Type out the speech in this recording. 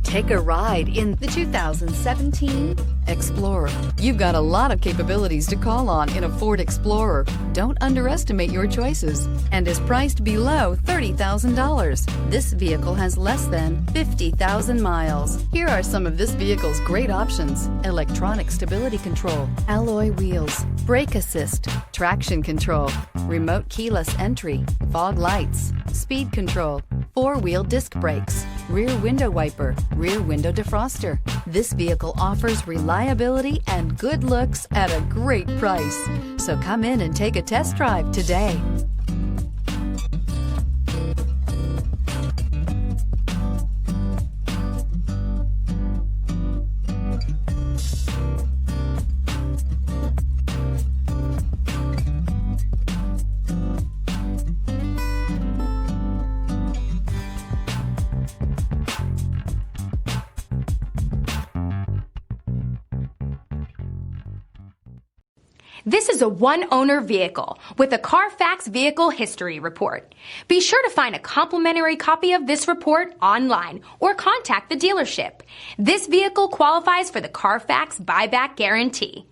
Take a ride in the 2017 Explorer. You've got a lot of capabilities to call on in a Ford Explorer. Don't underestimate your choices, and is priced below $30,000. This vehicle has less than 50,000 miles. Here are some of this vehicle's great options: electronic stability control, alloy wheels, brake assist, traction control, remote keyless entry, fog lights, speed control, four-wheel disc brakes, rear window wiper, rear window defroster. This vehicle offers reliability and good looks at a great price. So come in and take a test drive today. This is a one-owner vehicle with a Carfax Vehicle History Report. Be sure to find a complimentary copy of this report online or contact the dealership. This vehicle qualifies for the Carfax Buyback Guarantee.